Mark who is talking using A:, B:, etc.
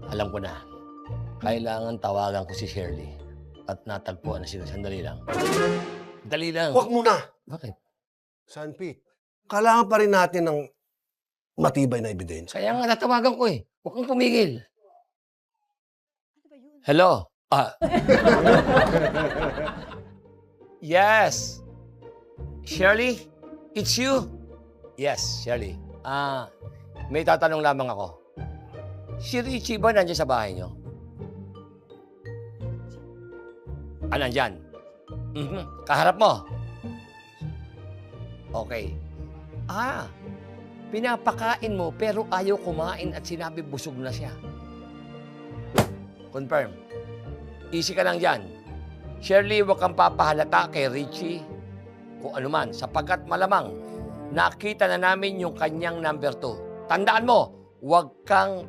A: Alam ko na. Kailangan tawagan ko si Shirley. At natagpuan na sila. Sandali lang. Dali lang.
B: Huwag muna!
A: Bakit?
B: San Pete, kailangan pa rin natin ng matibay na ebidensya.
A: Kaya nga natawagan ko eh. Huwag kang tumigil. Hello? Yes. Shirley? It's you? Yes, Shirley. May tatanong lamang ako. Si Richie ba nandiyan sa bahay niyo? Nandyan? Kaharap mo? Okay. Pinapakain mo pero ayaw kumain at sinabi busog na siya. Confirm. Easy ka lang dyan. Shirley, huwag kang papahalata kay Richie kung ano man, sapagkat malamang nakita na namin yung kanyang number 2. Tandaan mo, huwag kang